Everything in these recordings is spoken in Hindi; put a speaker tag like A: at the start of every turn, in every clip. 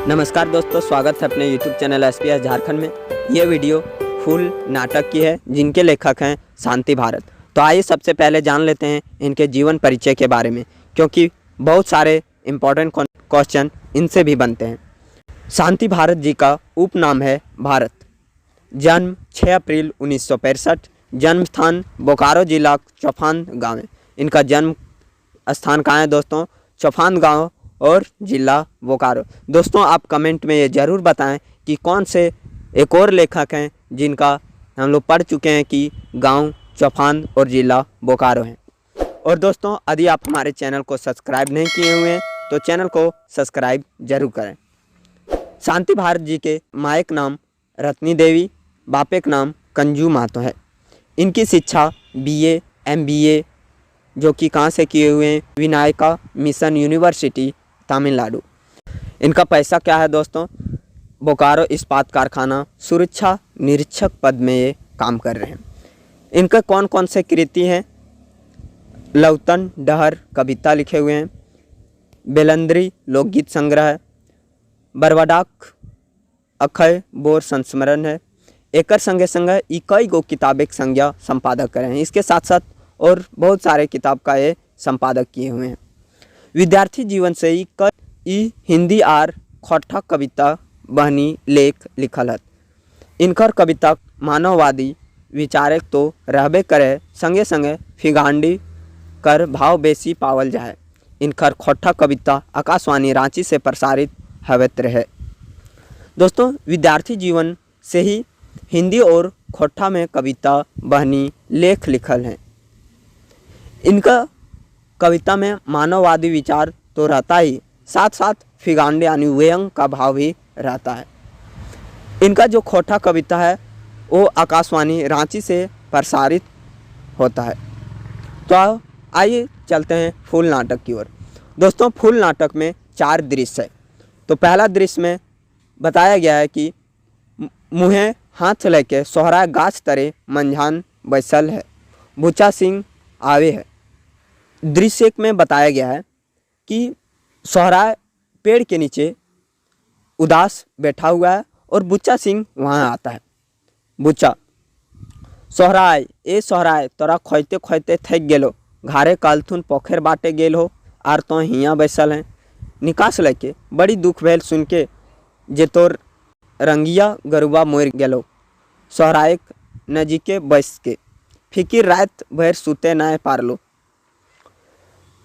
A: नमस्कार दोस्तों, स्वागत है अपने YouTube चैनल SPS झारखंड में। ये वीडियो फुल नाटक की है जिनके लेखक हैं शांति भारत। तो आइए सबसे पहले जान लेते हैं इनके जीवन परिचय के बारे में, क्योंकि बहुत सारे इम्पोर्टेंट क्वेश्चन इनसे भी बनते हैं। शांति भारत जी का उपनाम है भारत। जन्म 6 अप्रैल 1965। जन्म स्थान बोकारो जिला चौफान गाँव है। इनका जन्म स्थान कहाँ है दोस्तों? चौफान गाँव और जिला बोकारो। दोस्तों आप कमेंट में ये ज़रूर बताएं कि कौन से एक और लेखक हैं जिनका हम लोग पढ़ चुके हैं कि गांव चौफान और जिला बोकारो हैं। और दोस्तों यदि आप हमारे चैनल को सब्सक्राइब नहीं किए हुए हैं तो चैनल को सब्सक्राइब जरूर करें। शांति भारत जी के माँ का नाम रत्नी देवी, बापे का नाम कंजू महतो है। इनकी शिक्षा BA MBA जो कि कहाँ से किए हुए हैं? Vinayaka mission university Tamil Nadu. इनका पैसा क्या है दोस्तों? बोकारो इस्पात कारखाना सुरक्षा निरीक्षक पद में ये काम कर रहे हैं। इनके कौन कौन से कृति हैं? लौतन डहर कविता लिखे हुए हैं, बेलंद्री लोकगीत संग्रह है, बरवाडाक अखय बोर संस्मरण है। एकर संगे संगे इकई गो किताबें संज्ञा संपादक करे हैं। इसके साथ साथ और बहुत सारे किताब का ये संपादक किए हुए हैं। विद्यार्थी जीवन से ही कई हिंदी आर खोटा कविता बहनी लेख लिखल है। इनकर कविता मानववादी विचारक तो रहबे करे, संगे संगे फिगांडी कर भाव बेसी पावल जाए। इनकर खोटा कविता आकाशवाणी रांची से प्रसारित हवत रहे। दोस्तों विद्यार्थी जीवन से ही हिंदी और खोटा में कविता बहनी लेख लिखल हैं। इनका कविता में मानववादी विचार तो रहता ही, साथ साथ फिगांडे यानी व्यंग का भाव भी रहता है। इनका जो खोटा कविता है वो आकाशवाणी रांची से प्रसारित होता है। तो आइए चलते हैं फुल नाटक की ओर। दोस्तों फुल नाटक में 4 दृश्य है। तो पहला दृश्य में बताया गया है कि मुँहे हाथ लेके सोहरा गाछ तरे मंझान बैसल है, बुचा सिंह आवे है। दृश्य 1 में बताया गया है कि सोहराय पेड़ के नीचे उदास बैठा हुआ है और बुच्चा सिंह वहाँ आता है। बुच्चा, सोहराय ए सोहराय तोरा खोजते खोजते थक गेलो, घारे कालथुन पोखर बाटे गेल हो आर तो हियाँ बैसल हैं। निकास लेके बड़ी दुख भेल सुन के जे तोर रंगिया गरुआ मोर गेलो। सोहराय नजीके बैस के फिकिर रात भर सुते ना पारलो।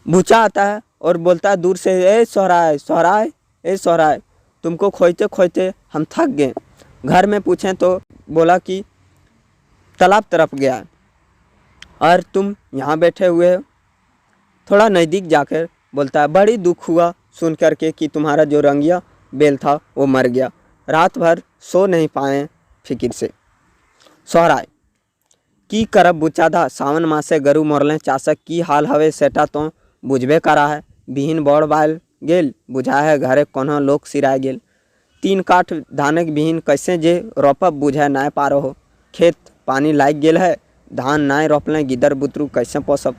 A: बुचा आता है और बोलता है दूर से, ए सोहराय सोहराय ए सोहराय, तुमको खोजते खोजते हम थक गए। घर में पूछें तो बोला कि तालाब तरफ गया और तुम यहाँ बैठे हुए हो। थोड़ा नज़दीक जाकर बोलता है बड़ी दुख हुआ सुन कर के कि तुम्हारा जो रंगिया बेल था वो मर गया, रात भर सो नहीं पाए फिकिर से। सोहराय की करब बुचादा, सावन मासे गरु मोरले चासक की हाल हवे सेटा तो बुझबे करा है। बिहीन बड़ बाल गेल, बुझा है घरे कोनो लोक सिराय गेल। 3 काठ धानक बिहीन कैसे जे रोपब बुझे ना पारो हो। खेत पानी लाग गेल है, धान ना रोपले गिदर बुतरू कैसे पोसब।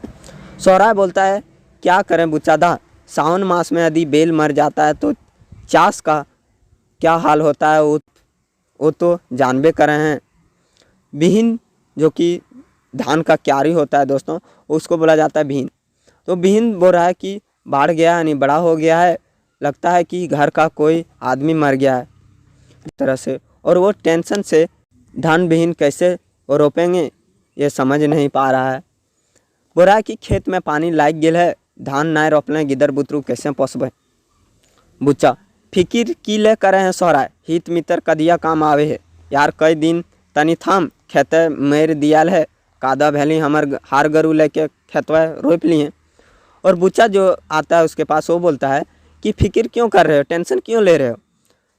A: सोहराय बोलता है क्या करें बुचादा, सावन मास में यदि बेल मर जाता है तो चास का क्या हाल होता है वो तो जानबे करे हैं। बिहीन जो कि धान का क्यारी होता है दोस्तों, उसको बोला जाता है बिहीन। तो बिहीन बोल रहा है कि बाढ़ गया यानी बड़ा हो गया है, लगता है कि घर का कोई आदमी मर गया है इस तरह से, और वो टेंशन से धान बिहीन कैसे वो रोपेंगे ये समझ नहीं पा रहा है। बोल रहा है कि खेत में पानी लाग गेल है, धान ना रोपले गिदर बुतरू कैसे पोसबे। बुच्चा, फिकिर की ले करे हैं सोहराय, हित मित्र कदिया काम आवे है। यार कई दिन तनी थाम, खेते मेर दियाल है, कादा भैली हमर हार गरु लेके खेतवा रोप लिए। और बुच्चा जो आता है उसके पास वो बोलता है कि फिक्र क्यों कर रहे हो, टेंशन क्यों ले रहे हो,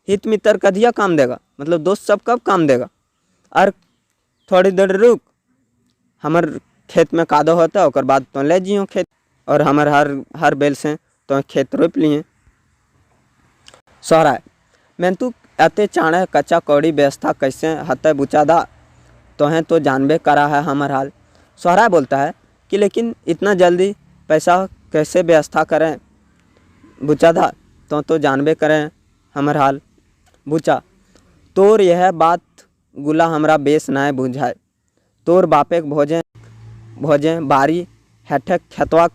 A: हित मित्र कदिया काम देगा, मतलब दोस्त सब कब काम देगा। और थोड़ी देर रुक, हमर खेत में कादो होता है और बाद तो ले जियो खेत, और हमर हर बेल से तो खेत रोप लिए। सोहराय, मैं तू अते चाणे कच्चा कौड़ी व्यवस्था कैसे हते बुचादा, तोहें तो जानबे करा है हमर हाल। सोहराय बोलता है कि लेकिन इतना जल्दी पैसा कैसे व्यवस्था करें बुचादा, तो जानबे करें हमर हाल। बुचा, तोर यह बात गुला हमरा बेस नाय बुझाए। तोर बापेक भोजे बारी हेठक खेतवाक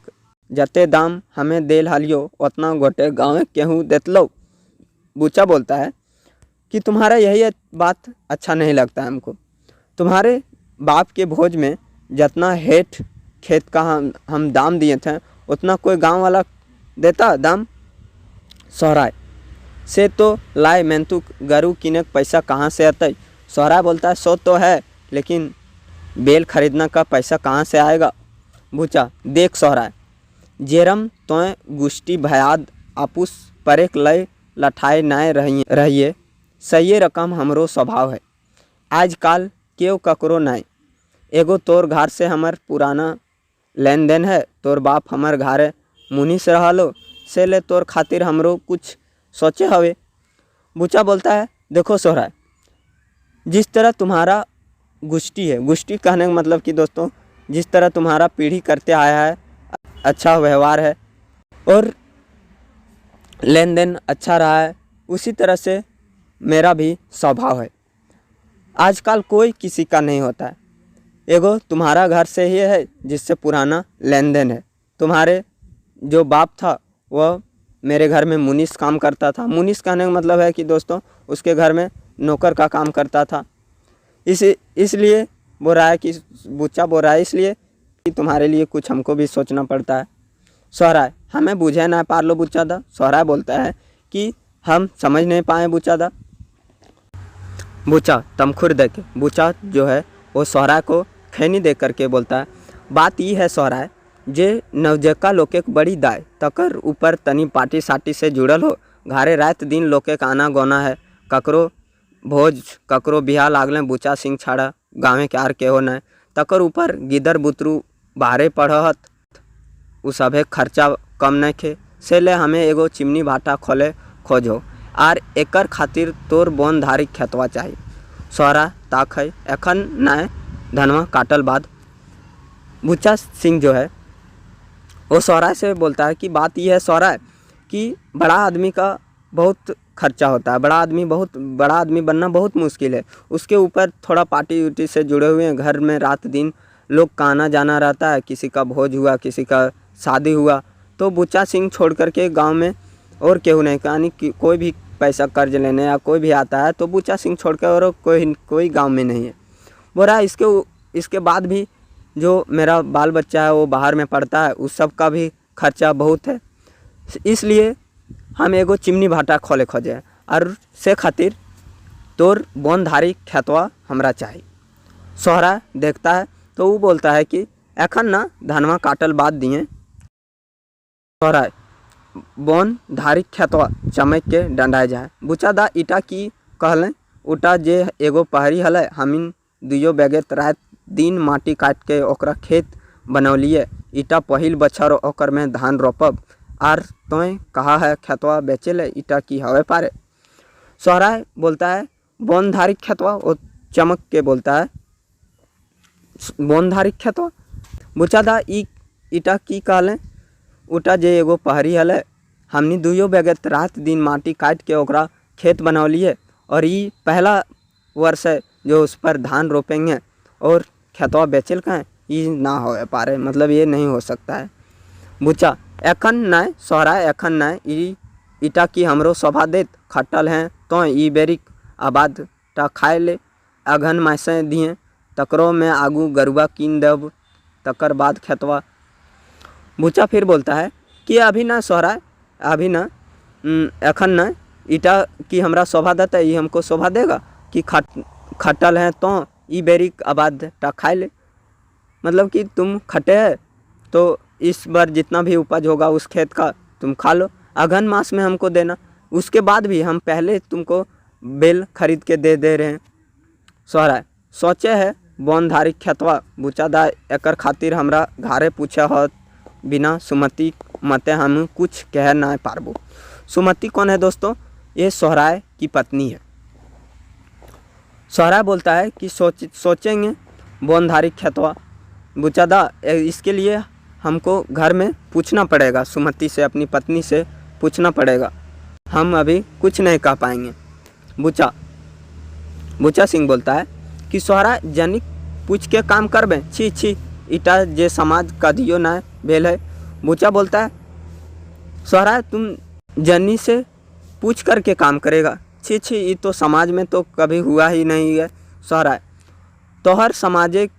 A: जते दाम हमें देल हलियो उतना गोटे गाँव केहूँ देतलो। बुचा बोलता है कि तुम्हारा यही बात अच्छा नहीं लगता है हमको। तुम्हारे बाप के भोज में जितना हेठ खेत का हम दाम दिए थे उतना कोई गांव वाला देता दाम? सोहराय से तो लाए मेंतु गरू किने पैसा कहाँ से आते? सोहराय बोलता है सो तो है, लेकिन बेल खरीदना का पैसा कहाँ से आएगा? बुचा, देख सोहराय, जेरम तोय गुष्टी भयाद आपुस परेक लय लठाए नाय रहिए सही रकम हमरो स्वभाव है। आजकल केव ककरो नाय। एगो तोर घर से हमर पुराना लेन देन है। तोर बाप हमर घरे मुनिस रहलो से ले तोर खातिर हमरो कुछ सोचे हवे। बुचा बोलता है देखो सोहराय, जिस तरह तुम्हारा गुष्टी है, गुष्टी कहने का मतलब कि दोस्तों जिस तरह तुम्हारा पीढ़ी करते आया है, अच्छा व्यवहार है और लेन देन अच्छा रहा है, उसी तरह से मेरा भी स्वभाव है। आजकल कोई किसी का नहीं होता है। एगो तुम्हारा घर से ही है जिससे पुराना लेन देन है। तुम्हारे जो बाप था वह मेरे घर में मुनिस काम करता था। मुनिस कहने का मतलब है कि दोस्तों उसके घर में नौकर का काम करता था। इसलिए बोल रहा है कि बुच्चा बोल रहा है इसलिए कि तुम्हारे लिए कुछ हमको भी सोचना पड़ता है। सोहराय, हमें बुझे ना पार लो बुच्चा दा। सोहराय बोलता है कि हम समझ नहीं पाए बुच्चा दा। बुचा तमखुर दे के बुचा जो है वो सोहराय को खैनी दे करके बोलता है बात ये है सोहराय, जे नवजका लोके बड़ी दाय तकर ऊपर तनी पार्टी साटी से जुड़ल हो। घरे रात दिन लोके का आना गोना है। ककरो भोज ककरो बिहा लागले बुचा सिंह छाड़ा गाँवे के आर के हो न तकर ऊपर गिदर बुतरू बाहरे पढ़त उ सभे खर्चा कम नहीं खे से ले हमें एगो चिमनी भाटा खोले खोजो आर एकर खातिर तोर बोन धारी खेतवा चाहिए। सोहरा ताक है एखन न धनवा काटल बाद। बुच्चा सिंह जो है वो सोहरा से बोलता है कि बात यह है सोहरा कि बड़ा आदमी का बहुत खर्चा होता है, बड़ा आदमी बनना बहुत मुश्किल है। उसके ऊपर थोड़ा पार्टी उटी से जुड़े हुए हैं। घर में रात दिन लोग का आना जाना रहता है, किसी का भोज हुआ, किसी का शादी हुआ, तो बुच्चा सिंह छोड़ करके गांव में और केहू नहीं, यानी कि कोई भी पैसा कर्ज लेने या कोई भी आता है तो बुच्चा सिंह छोड़ कर और कोई गांव में नहीं है। बोला इसके बाद भी जो मेरा बाल बच्चा है वो बाहर में पढ़ता है, उस सब का भी खर्चा बहुत है। इसलिए हम एगो चिमनी भाटा खोले खोजे और से खातिर तोर बोनधारी खेतवा हमरा चाहिए। सोहरा देखता है तो वो बोलता है कि एखन ना धनवा काटल बाद दिए। सोहरा बोन धारी खेतवा चमक के डंडाए जाए। बुचा दा ईटा की कहलें उटा जे एगो पहरी हल हमिन दुयो बेगेत रात दिन माटी काट के ओकरा खेत बनौलिए। ईटा पहिल बछर ओकर में धान रोपब आर तोय कहा है खेतवा बेचे ले ईटा की हवे पारे। सोहरा बोलता है बोनधारी खेतवा, वो चमक के बोलता है बोनधारी खेतवा। बुचा दा ईटा की कहलें उटा जे एगो पहरी हल हमनी दुयो बेगत रात दिन माटी काट के ओकरा खेत बनौलिए और ये पहला वर्ष है जो उस पर धान रोपेंगे और खेतवा बेचल का ये ना हो पारे, मतलब ये नहीं हो सकता है। बुचा एखन न सोहरा एखन न ईटा की हमरो शोभा देत खटल हैं तो ई बेरिक आबाद टा खाए ले अघन मासे दिए तकरो में आगू गरुआ कीन देव तकर बाद खेतवा। बुचा फिर बोलता है कि अभी ना सोहरा अभी ना एखन न ईटा की हमरा शोभा देता ये हमको शोभा देगा कि खटल हैं तो ई बेरिक आबाद टा खाए ले, मतलब कि तुम खटे है तो इस बार जितना भी उपज होगा उस खेत का तुम खा लो, अगहन मास में हमको देना, उसके बाद भी हम पहले तुमको बेल खरीद के दे रहे हैं। सोहरा सोचे है बोनधारी खेतवा। बुचा दा एकर खातिर हमरा घरे पूछे हो बिना सुमति मते हम कुछ कह ना पारबो। सुमति कौन है दोस्तों? ये सोहराय की पत्नी है। सोहरा बोलता है कि सोचेंगे बोनधारी खेतवा। बुचा दा इसके लिए हमको घर में पूछना पड़ेगा, सुमति से अपनी पत्नी से पूछना पड़ेगा। हम अभी कुछ नहीं कह पाएंगे। बुचा सिंह बोलता है कि सोहरा जनिक पूछ के काम करबे, छी छी इटा जे समाज कदियो ना भेल है। बुचा बोलता है सोहरा तुम जनी से पूछ करके काम करेगा, छी छी ये तो समाज में तो कभी हुआ ही नहीं है। सोहरा तोहर समाजे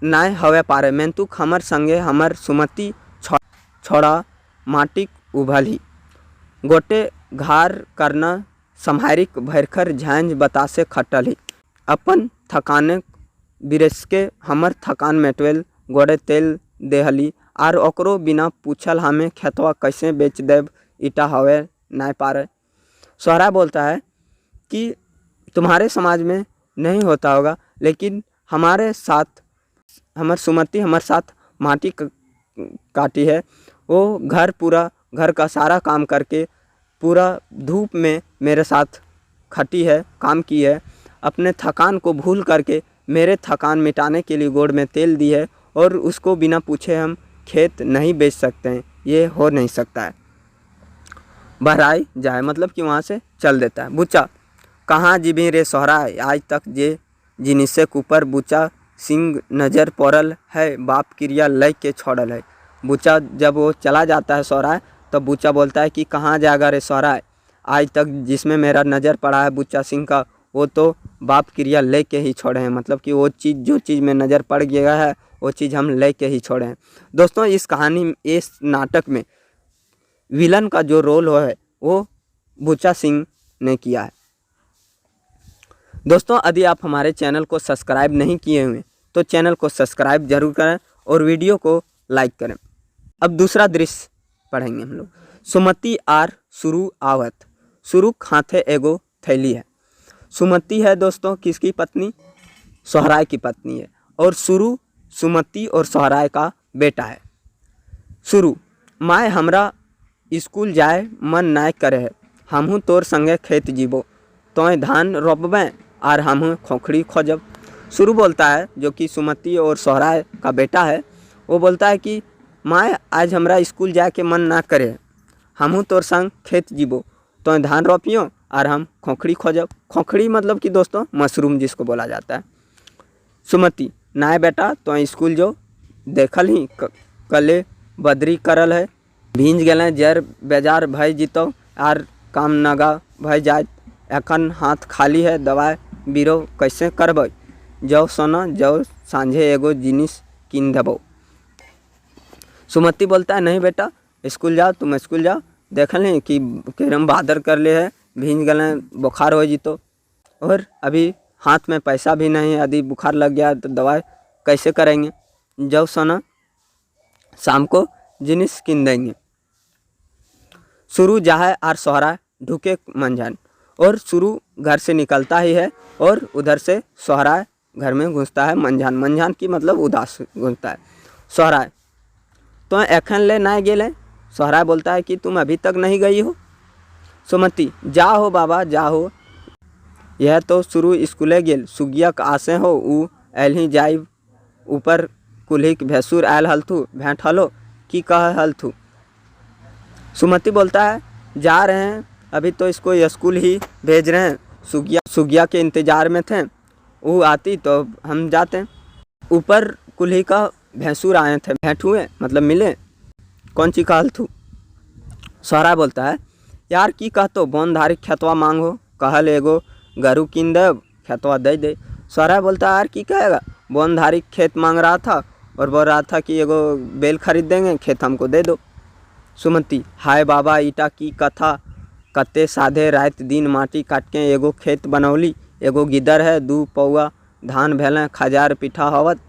A: नाय हवे पारे, मेंतुक हमर संगे हमर सुमति छोड़ा माटिक उभली गोटे घार करना सम्हारिक भरखर झांझ बतासे खटली अपन थकाने बिरस के हमर थकान मेटवेल गोड़े तेल देहली आर ओकरो बिना पूछल हमें खेतवा कैसे बेच देव इटा हवे नाय पारे। सोहरा बोलता है कि तुम्हारे समाज में नहीं होता होगा, लेकिन हमारे साथ हमर सुमति हमारे साथ माटी काटी है। वो घर का सारा काम करके पूरा धूप में मेरे साथ खटी है, काम की है, अपने थकान को भूल करके मेरे थकान मिटाने के लिए गोड़ में तेल दी है, और उसको बिना पूछे हम खेत नहीं बेच सकते हैं, ये हो नहीं सकता है। बहराई जाए मतलब कि वहाँ से चल देता है। बुच्चा कहाँ जीबी रे सोहरा, आज तक जे जिनिसे ऊपर बुच्चा सिंह नज़र पड़ल है, बाप क्रिया लय के छोड़ल है। बुच्चा जब वो चला जाता है सोहरा, तो बुच्चा बोलता है कि कहाँ जाएगा रे सोहरा, आज तक जिसमें मेरा नज़र पड़ा है बुच्चा सिंह का, वो तो बाप क्रिया ले के ही छोड़े हैं। मतलब कि वो चीज़ जो चीज़ में नज़र पड़ गया है वो चीज़ हम ले के ही छोड़े हैं। दोस्तों इस कहानी इस नाटक में विलन का जो रोल है वो बुच्चा सिंह ने किया है। दोस्तों यदि आप हमारे चैनल को सब्सक्राइब नहीं किए हुए तो चैनल को सब्सक्राइब जरूर करें और वीडियो को लाइक करें। अब दूसरा दृश्य पढ़ेंगे हम लोग। सुमति आर सुरु आवत, सुरु हाथे एगो थैली है। सुमति है दोस्तों किसकी पत्नी, सोहराय की पत्नी है, और सुरु सुमति और सोहराय का बेटा है। सुरु माय हमरा स्कूल जाए मन नाय करे है, हमहू तोर संगे खेत जीबो, तोय धान रोपबे और हमहू खोखड़ी खोजब। सुरु बोलता है जो कि सुमति और सोहराय का बेटा है, वो बोलता है कि माय आज हमरा स्कूल जाए के मन ना करे, हमहू तोर संग खेत जीबो, तो धान रोपियो और हम खोखड़ी खोजब। खोखड़ी मतलब कि दोस्तों मशरूम जिसको बोला जाता है। सुमति नाय बेटा तो स्कूल जो देखल ही कले बदरी करल है, भींज गए जर बेजार भय जीतो आर काम नगा भय जाए, एखन हाथ खाली है, दवाई बीरो कैसे करब, जाओ सोना जाओ सांझे एगो जिनिस किन देबो। सुमति बोलता है नहीं बेटा स्कूल जाओ, तुम स्कूल जाओ, देख लें कि केरम बहादुर कर ले है, भींज गए बुखार हो जीतो, और अभी हाथ में पैसा भी नहीं है, यदि बुखार लग गया तो दवाई कैसे करेंगे, जाओ सोना शाम को जिनिस किन देंगे। सुरु जाए और सोहरा ढुके मंझान, और सुरु घर से निकलता ही है और उधर से सोहरा घर में घुसता है। मंझान मंझान की मतलब उदास घुसता है। सोहरा तो एखन ले ना गेले, सोहरा बोलता है कि तुम अभी तक नहीं गई हो। सुमति जा हो बाबा जा हो, यह तो शुरू स्कूले गेल, सुगियक आसे हो उ एलही जाई ऊपर कुल्हिक भैंसुर आयल हलथू, भेंट हलो कि कह हलथू। सुमति बोलता है जा रहे हैं, अभी तो इसको स्कूल ही भेज रहे हैं, सुगिया के इंतज़ार में थे, वो आती तो हम जाते। ऊपर कुल्ही का भैंसुर आए थे, भेंट हुए मतलब मिले, कौन ची कहल थू। सोहरा बोलता है यार की कहतो बोनधारी खेतवा मांगो, कहल एगो गरु किन दे खेतवा दे दे। सोहरा बोलता है यार की कहेगा, बोनधारी खेत मांग रहा था और बोल रहा था कि एगो बेल खरीद देंगे, खेत हमको दे दो। सुमति हाय बाबा ईटा की कथा, कते साधे रात दिन माटी काट के एगो खेत बनौली, एगो गिदर है, 2 पौआ धान भेलें, खजार पीठा हवत,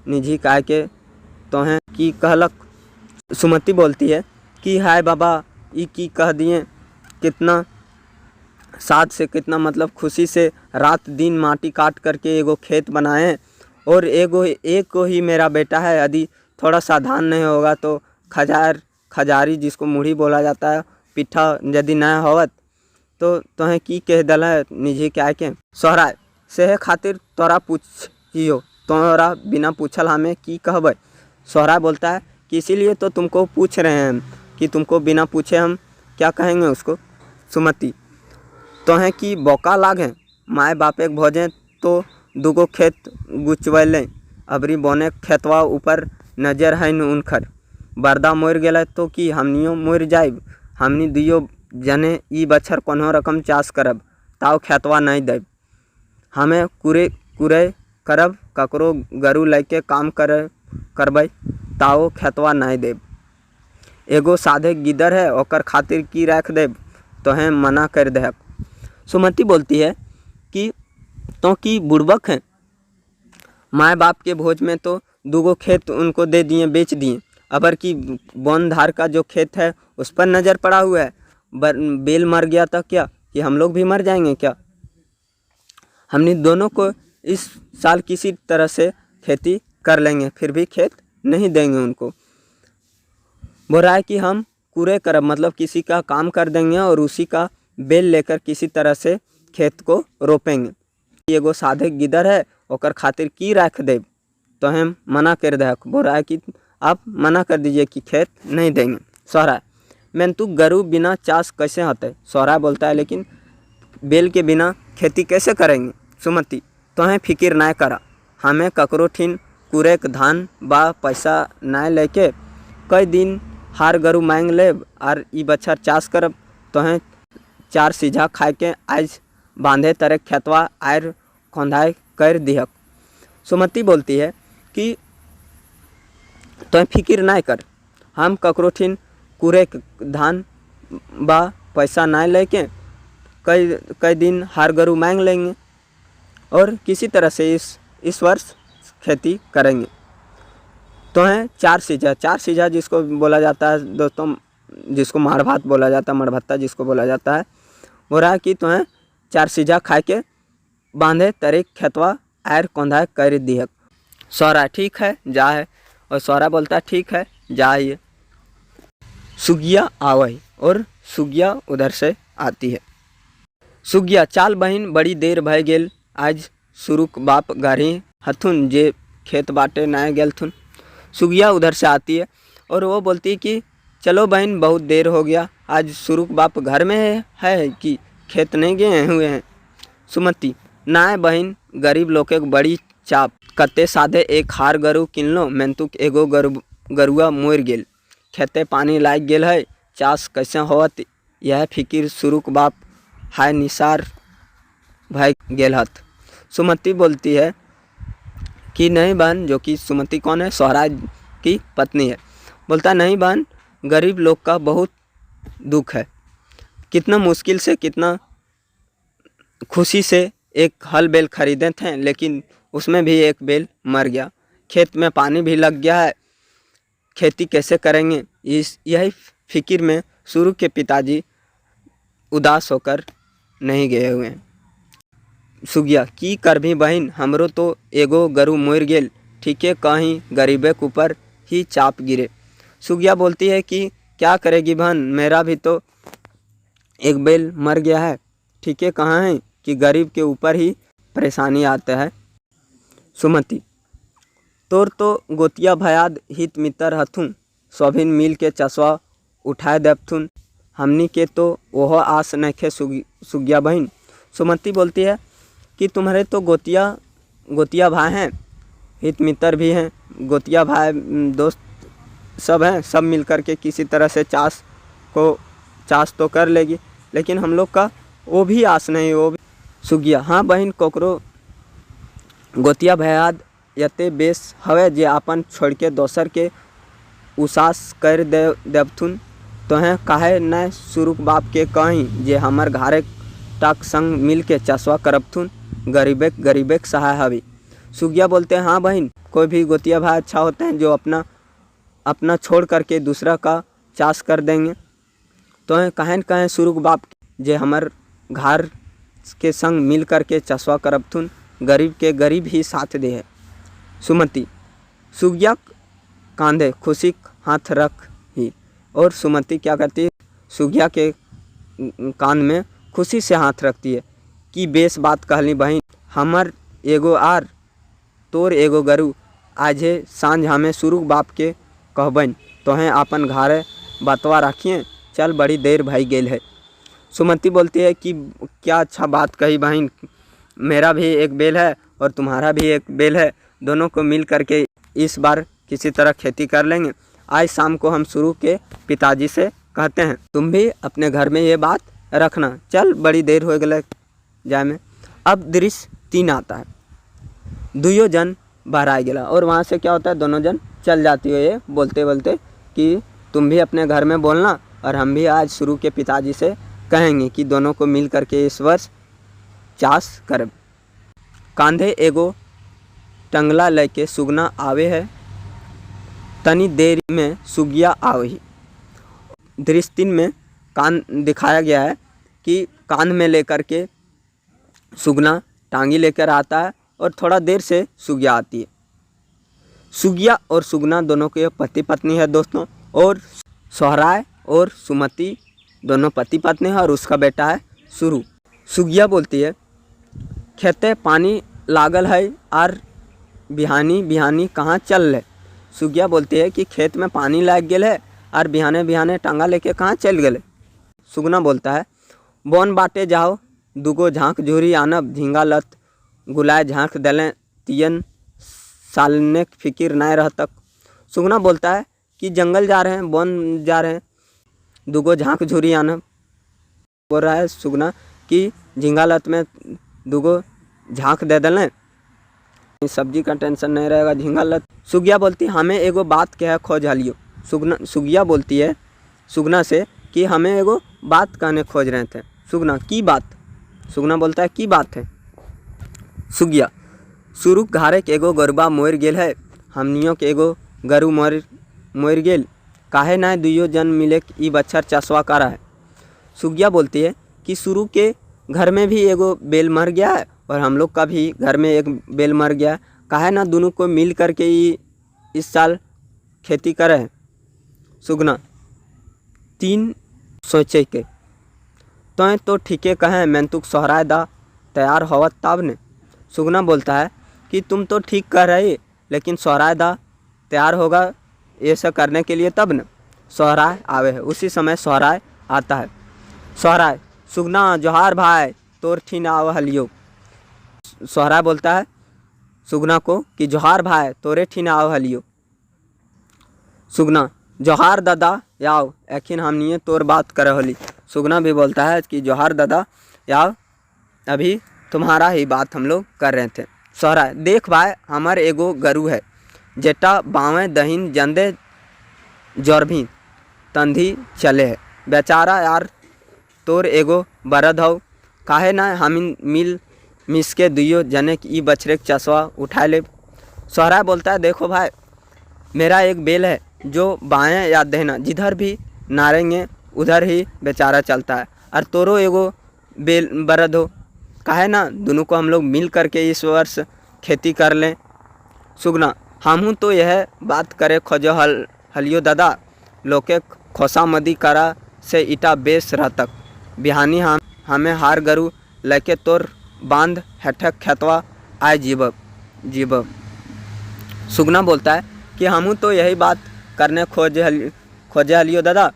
A: निजी काय के तोहें की कहलक। सुमति बोलती है कि हाय बाबा ई की कह दिए, कितना साथ से कितना मतलब खुशी से रात दिन माटी काट करके एगो खेत बनाए, और एक को ही मेरा बेटा है, यदि थोड़ा सा धान नहीं होगा तो खजारी जिसको मुढ़ी बोला जाता है, पिट्ठा यदि न होवत तो तोहें की कह दल है निजी क्या के। सोहरा से खातिर तोरा पूछियो, तोरा बिना पूछल हमें की कहब। सोहरा बोलता है कि इसीलिए तो तुमको पूछ रहे हैं कि तुमको बिना पूछे हम क्या कहेंगे उसको। सुमति तोहें की बौका लागे माए बापे भोजे तो दूगो खेत गुचवैले अबरी बोने खेतवा ऊपर नजर है न उनखर बरदा मोर गेल तो कि हमनियो मोर जाइब। हमनी दुयो जने ई बछर कोनो रकम चाष करब ताव खेतवा नहीं देब। हमें कुरे कुरे करब ककरो गरु लेके काम करबै ताओ खेतवा नहीं देब। एगो साधे गिदर है ओकर खातिर की रख देब तोहें मना कर देहक। सुमति बोलती है कि तो की बुड़बक है माए बाप के भोज में तो दूगो खेत उनको दे दिए बेच दिए अबर की बौन धार का जो खेत है उस पर नज़र पड़ा हुआ है। बेल मर गया तो क्या कि हम लोग भी मर जाएंगे क्या। हमने दोनों को इस साल किसी तरह से खेती कर लेंगे फिर भी खेत नहीं देंगे उनको। बोल रहा है कि हम कूरे करब मतलब किसी का काम कर देंगे और उसी का बेल लेकर किसी तरह से खेत को रोपेंगे। एगो साधे गिदर है ओकर खातिर की रख देब तो हम मना कर दे। बोल रहा है कि आप मना कर दीजिए कि खेत नहीं देंगे। सोहरा मैंने तू गरु बिना चाष कैसे होते। सोहरा बोलता है लेकिन बेल के बिना खेती कैसे करेंगे। सुमति तोहें फिकिर ना करा हमें ककरो ठिन कुरेक धान बा पैसा ना लेके कई दिन हार गरु मांग लेब और ई बछर चाष करब तोहें 4 सीझा खाए के आज बांधे तरे खेतवा आयर खोंधाई कर दिहक। सुमति बोलती है कि तो फिकिर ना कर हम ककरो ठिन कुरे धान बा पैसा ना लेके कई दिन हार गरु मांग लेंगे और किसी तरह से इस वर्ष खेती करेंगे। तो हैं 4 सीझा जिसको बोला जाता है दोस्तों, जिसको माड़ भात बोला जाता है, मड़भत्ता जिसको बोला जाता है। हो रहा है कि तो हैं 4 सीझा खाए के बांधे तरीक खेतवा आयर कोंधा कर दिहक। सौरा ठीक है जा है और सौरा बोलता है ठीक है जाइए। सुगिया आवई और सुगिया उधर से आती है। सुगिया चाल बहिन बड़ी देर भय गेल आज सुरुक बाप गाड़ी हथुन जे खेत बाटे नए गेलथुन। सुगिया उधर से आती है और वो बोलती है कि चलो बहन बहुत देर हो गया आज सुरुक बाप घर में है कि खेत नहीं गए हुए हैं। सुमति नाय बहन गरीब लोग के बड़ी चाप कते साधे एक हार गरु किन लो मेंतुक एगो गरुआ मोर गेल खेते पानी लाग गेल है चाष कैसे होत यह फिकिर सुरुक बाप हाय निसार भय गेल हत। सुमति बोलती है कि नहीं बहन, जो कि सुमति कौन है सोहराज की पत्नी है, बोलता नहीं बहन गरीब लोग का बहुत दुख है। कितना मुश्किल से कितना खुशी से एक हल बैल खरीदे थे लेकिन उसमें भी एक बैल मर गया, खेत में पानी भी लग गया है, खेती कैसे करेंगे। यही फिक्र में सुरु के पिताजी उदास होकर नहीं गए हुए हैं। सुगिया की कर भी बहन हमरो तो एगो गरु मोर गेल ठीके कहीं गरीबे के ऊपर ही चाप गिरे। सुगिया बोलती है कि क्या करेगी बहन मेरा भी तो एक बैल मर गया है, ठीके कहाँ है कि गरीब के ऊपर ही परेशानी आते है। सुमति तोर तो गोतिया भयाद हित मित्र हथुन सभिन मिल के चसवा उठाए देवथुन हमनी के तो वह आस नखे सुगिया बहन। सुमति बोलती है कि तुम्हारे तो गोतिया भाई हैं, हित मित्र भी हैं, गोतिया भाई दोस्त सब हैं, सब मिल कर के किसी तरह से चाष तो कर लेगी लेकिन हम लोग का वो भी आस नहीं। वो भी सुगिया हाँ बहन कोकरो गोतिया भयाद यते बेस हवे जे अपन छोड़ के दोसर के उसास कर देवथुन तो हैं काहे न सुरुक बाप के कहीं जे हमर घारे टाक संग मिल के चसवा करबथुन गरीबे सहाय हवी। सुगिया बोलते हैं हाँ बहन कोई भी गोतिया भाई अच्छा होते हैं जो अपना छोड़ करके दूसरा का चाष कर देंगे तो हैं कहें सुरुक बाप जे हमर घर के संग मिल करके चसवा करबथुन गरीब के गरीब ही साथ दे है। सुमति सुगिया कांधे खुशी हाथ रख ही और सुमति क्या करती है सुगिया के कान में खुशी से हाथ रखती है कि बेस बात कहली बहन हमर एगो आर तोर एगो गरु आजे सांझ हमें सुरुक बाप के कहबन तो हैं अपन घरे बतवा रखिए चल बड़ी देर भई गेल है। सुमति बोलती है कि क्या अच्छा बात कही बहन, मेरा भी एक बैल है और तुम्हारा भी एक बैल है, दोनों को मिल करके इस बार किसी तरह खेती कर लेंगे। आज शाम को हम शुरू के पिताजी से कहते हैं, तुम भी अपने घर में ये बात रखना। चल बड़ी देर हो गए जाए में। अब दृश्य 3 आता है। दुयो जन बाहर आ गया और वहाँ से क्या होता है, दोनों जन चल जाती है ये बोलते बोलते कि तुम भी अपने घर में बोलना और हम भी आज शुरू के पिताजी से कहेंगे कि दोनों को मिल करके इस वर्ष चाष करब। कांधे एगो टंगला लेके सुगना आवे है, तनी देर में सुगिया आवही। दृश्य 3 में कान दिखाया गया है कि कान में लेकर के सुगना टांगी लेकर आता है और थोड़ा देर से सुगिया आती है। सुगिया और सुगना दोनों के पति पत्नी है दोस्तों, और सोहराय और सुमति दोनों पति पत्नी है और उसका बेटा है सुरू। सुगिया बोलती है, खेते पानी लागल है और बिहानी बिहानी कहाँ चल ले। सुगिया बोलती है कि खेत में पानी लाग गया है और बिहाने बिहाने टांगा लेके कहाँ चल गए। सुगना बोलता है, बोन बाटे जाओ, दुगो झाँक झूरी आनब, झींगा लत गुलाय झाँक दलें, तियन सालने फिकिर नहीं रह तक। सुगना बोलता है कि जंगल जा रहे हैं, वन जा रहे हैं, दुगो झाँक झूरी आनब। बोल रहा है सुगना कि झींगा लत में दुगो झाँक दे दलें, सब्जी का टेंशन नहीं रहेगा, झींगा लत। सुगिया बोलती है, हमें एगो बात कह खोज हलियो। सुगिया बोलती है सुगना से कि हमें एगो बात कहने खोज रहे थे। सुगना, की बात? सुगना बोलता है, की बात है? सुगिया, शुरू घारे के एगो गरुबा मोर गेल है, हमनियों के एगो गरु मोर गेल, काहे ना दुइयो जन मिले ई बच्छर चसवा करा है। सुगिया बोलती है कि शुरू के घर में भी एगो बेल मर गया है और हम लोग का भी घर में एक बेल मर गया है, काहे ना दोनों को मिल करके ही इस साल खेती करे है। सुगना, 3 सोचे के तो ठीके कहें, मैं तुक सोहराय दा तैयार होवत तब ने। सुगना बोलता है कि तुम तो ठीक कह रही, लेकिन सोहराय दा तैयार होगा ये सब करने के लिए तब न सोहराय आवे है। उसी समय सोहराय आता है। सोहराय, सुगना जोहार भाई, तोर ठीन आव हलियो। सोहराय बोलता है सुगना को कि जोहार भाई, तोरे ठीन आव हलियो। सुगना, जोहार दादा याव, एखिन हमनिए तोर बात करे होली। सुगना भी बोलता है कि जोहार दादा याव, अभी तुम्हारा ही बात हम लोग कर रहे थे। सोहराय, देख भाई, हमार एगो गरु है, जेटा बावें दहिन जंदे जोरभी तंधी चले है, बेचारा यार तोर एगो बरद हो, काहे ना हम मिल मिसके दुइयो जने की ई बछरे के चसवा उठा ले। सोहराय बोलता है, देखो भाई, मेरा एक बेल है जो बाएं या दहना जिधर भी नारेंगे उधर ही बेचारा चलता है, और तोरो एगो बेल बरद हो, काहे ना दोनों को हम लोग मिल करके इस वर्ष खेती कर लें। सुगना, हमहूँ तो यह बात करे खोजो हलियो दादा, लोके खोसा मदी करा से इटा बेस रह तक, बिहानी हमें हार गरु लेके तोर बांध हेठक खेतवा आए जीबब। सुगना बोलता है कि हमहूँ तो यही बात करने खोजे हलियो दादा,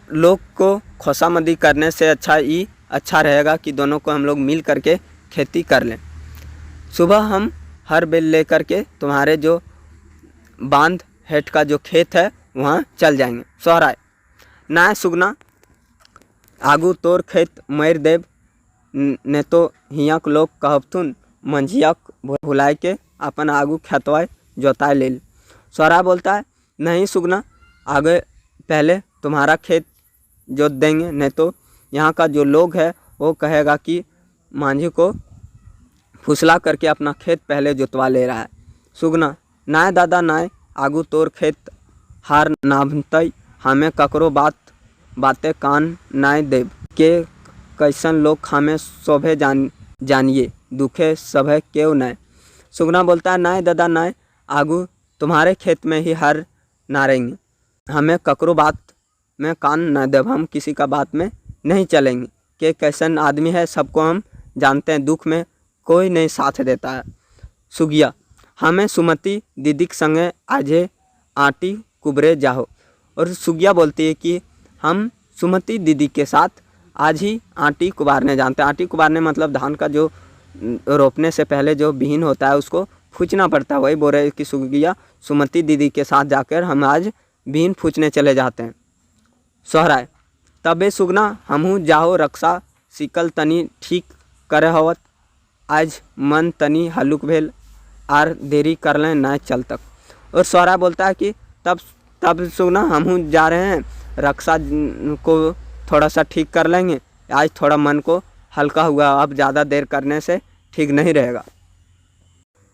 A: लोग को खोसामदी करने से अच्छा रहेगा कि दोनों को हम लोग मिल करके खेती कर लें। सुबह हम हर बेल ले करके तुम्हारे जो बांध हेठ का जो खेत है वहाँ चल जाएंगे। सोहराय, ना सुगना, आगू तोर खेत मर देव ने तो हियाँ के लोग कहबथुन मंझिया भुलाए के अपन आगू खेतवा जोताए ले। सोहराय बोलता है, नहीं सुगना, आगे पहले तुम्हारा खेत जोत देंगे, नहीं तो यहाँ का जो लोग है वो कहेगा कि मांझी को फुसला करके अपना खेत पहले जोतवा ले रहा है। सुगना, नाय दादा नाय, आगू तोर खेत हार नाभतई, हमें ककरो बातें कान नाय देव के, कैसन लोग हमें शोभे जानिए, दुखे सभे क्यों नाय। सुगना बोलता है, नाय दादा नाय, आगू तुम्हारे खेत में ही हार नारेंगे, हमें ककरो बात में कान न देव, हम किसी का बात में नहीं चलेंगे, कि कैसन आदमी है सबको हम जानते हैं, दुख में कोई नहीं साथ देता है। सुगिया, हमें सुमति दीदी के संगे आजे आटी कुबरे जाओ। और सुगिया बोलती है कि हम सुमति दीदी के साथ आज ही आटी कुबारने जानते हैं। आटी कुबारने मतलब धान का जो रोपने से पहले जो बीन होता है उसको फूंचना पड़ता है। वही बोल रहे कि सुगिया सुमति दीदी के साथ जाकर हम आज बीन फूंचने चले जाते हैं। सोहराय तबे सुगना हमहू जाहो रक्षा सिकल तनी ठीक करे हवत, आज मन तनी हल्लुक भेल आर देरी कर लें न चल तक। और सोहराय बोलता है कि तब सुगना हमहू जा रहे हैं, रक्षा को थोड़ा सा ठीक कर लेंगे, आज थोड़ा मन को हल्का हुआ, अब ज़्यादा देर करने से ठीक नहीं रहेगा।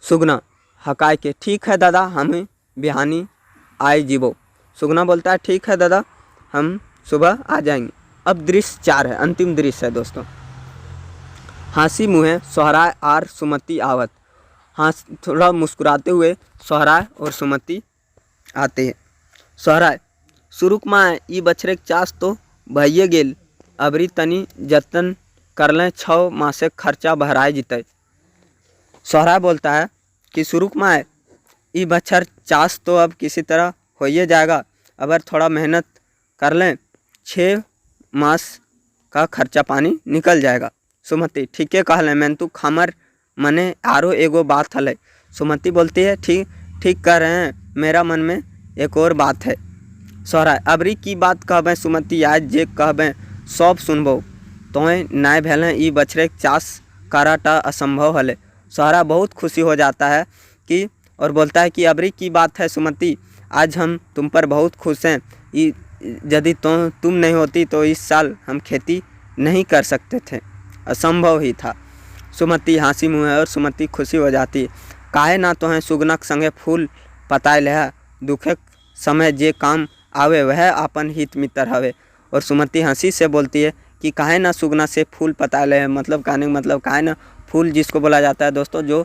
A: सुगना हकाय के ठीक है दादा, हमें बिहानी आए जीवो। सुगना बोलता है ठीक है दादा, हम सुबह आ जाएंगे। अब दृश्य 4 है, अंतिम दृश्य है दोस्तों। हंसी मुँहे सोहराय आर सुमति आवत। थोड़ा मुस्कुराते हुए सोहराय और सुमति आते हैं। सोहराय सुरुक माँ ई बछरे चास तो भइए गेल, अबरी तनी जतन कर लें 6 मासे खर्चा भराए जितै। सोहराय बोलता है कि सुरुक माँ ई बछर चास तो अब किसी तरह हो ही जाएगा, अगर थोड़ा मेहनत कर लें 6 मास का खर्चा पानी निकल जाएगा। सुमति ठीके कहले, मैं तू खमर मने आरो एगो बात हले। सुमति बोलती है ठीक कह रहे हैं, मेरा मन में एक और बात है। सोहराय अबरी की बात कहबें सुमति, आज जे कहबें सब सुनबो, तोय नाय भेलें ई बछरे चास कराटा असंभव हले। सोहराय बहुत खुशी हो जाता है कि और बोलता है कि अबरी की बात है सुमति, आज हम तुम पर बहुत खुश हैं, यदि तो तुम नहीं होती तो इस साल हम खेती नहीं कर सकते थे, असंभव ही था। सुमति हंसी मुँह और सुमति खुशी हो जाती है। काहे ना तो हैं सुगनक संगे फूल पताए लहा, दुखे समय जे काम आवे वह अपन हित मित्र हवे। और सुमति हंसी से बोलती है कि काहे ना सुगना से फूल पताए ले, मतलब कहने का मतलब काहे ना फूल जिसको बोला जाता है दोस्तों, जो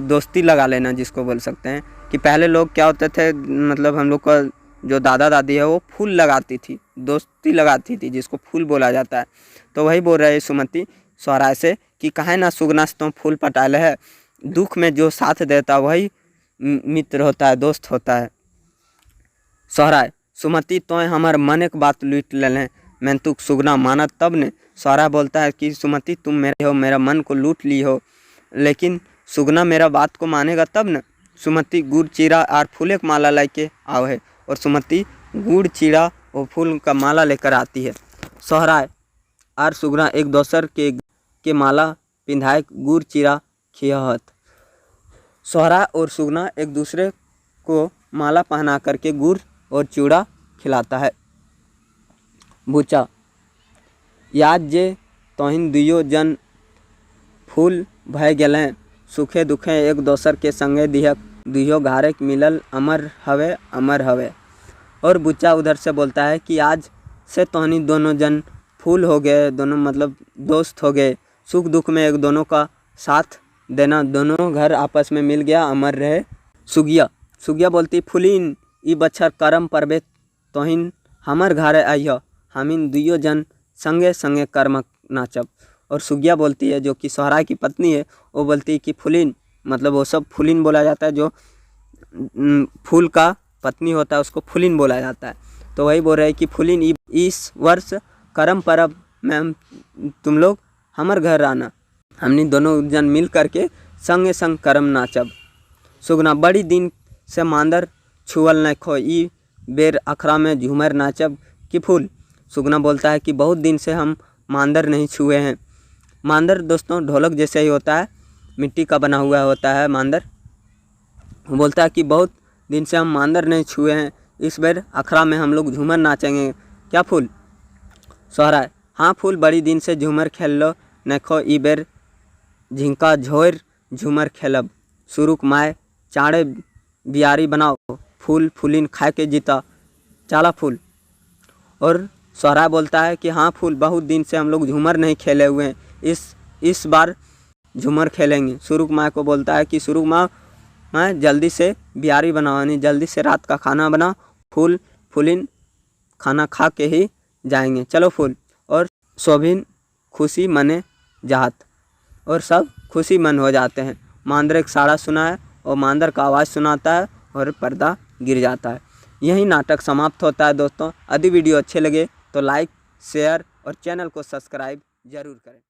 A: दोस्ती लगा लेना जिसको बोल सकते हैं। कि पहले लोग क्या होते थे, मतलब हम लोग का जो दादा दादी है वो फूल लगाती थी, दोस्ती लगाती थी, जिसको फूल बोला जाता है। तो वही बोल रहे सुमति सोहराय से कि काहे ना सुगना से तुम फूल पटाले है, दुख में जो साथ देता वही मित्र होता है, दोस्त होता है। सोहराय सुमति तो हमार मन एक बात लूट लें, मैं तू सुगना माना तब ने। सोहराय बोलता है कि सुमति तुम मेरे हो, मेरा मन को लूट ली हो, लेकिन सुगना मेरा बात को मानेगा तब न। सुमति गुड़ चीरा और फूल एक माला लेके आओ है, और सुमति गुड़ चीरा और फूल का माला लेकर आती है। सोहराय और सुगना एक दूसर के माला पिंधाए गुड़ चीरा खियाहत। सोहराय और सुगना एक दूसरे को माला पहना करके गुड़ और चूड़ा खिलाता है। बुचा याद जे तोहिन दुयो जन फूल भय गए, सुखे दुखे एक दोसर के संगे दिहक, दुयो घारे मिलल अमर हवे। और बुच्चा उधर से बोलता है कि आज से तोहनी दोनों जन फूल हो गए, दोनों मतलब दोस्त हो गए, सुख दुख में एक दोनों का साथ देना, दोनों घर आपस में मिल गया, अमर रहे। सुगिया बोलती फूलिन ई बच्छर करम परबे तोहिन हमर घरे आइह, हमिन दुयो जन संगे संगे कर्म नाचब। और सुगिया बोलती है, जो कि सोहराय की पत्नी है, वो बोलती है कि फूलिन, मतलब वो सब फूलिन बोला जाता है, जो फूल का पत्नी होता है उसको फूलिन बोला जाता है। तो वही बोल रहे हैं कि फूलिन इस वर्ष करम परब में तुम लोग हमार घर आना, हमने दोनों जन मिल करके संगे संग करम नाचब। सुगना बड़ी दिन से मांदर छुअल न खो, ई बेर अखरा में झूमर नाचब कि फूल। सुगना बोलता है कि बहुत दिन से हम मांदर नहीं छुए हैं। मांदर दोस्तों ढोलक जैसे ही होता है, मिट्टी का बना हुआ होता है मांदर। बोलता है कि बहुत दिन से हम मांदर नहीं छुए हैं, इस बार अखरा में हम लोग झूमर नाचेंगे क्या फूल। सोहराय हाँ फूल, बड़ी दिन से झूमर खेल लो नखो, ई बेर झिंका झोर झूमर खेलब। सुरुक माए चाड़े बियारी बनाओ, फूल फूलिन खाए के जीता चाला फूल। और सोहराय बोलता है कि हाँ फूल, बहुत दिन से हम लोग झूमर नहीं खेले हुए हैं, इस बार झूमर खेलेंगे। सुरुक माँ को बोलता है कि सुरुक माँ जल्दी से बियारी बनाओ, यानी जल्दी से रात का खाना बना, फूल फूलिन खाना खा के ही जाएंगे, चलो फूल। और सोभिन खुशी मने जात, और सब खुशी मन हो जाते हैं। मांदर एक साड़ा सुना है और मांदर का आवाज़ सुनाता है और पर्दा गिर जाता है। यही नाटक समाप्त होता है दोस्तों। यदि वीडियो अच्छे लगे तो लाइक शेयर और चैनल को सब्सक्राइब ज़रूर करें।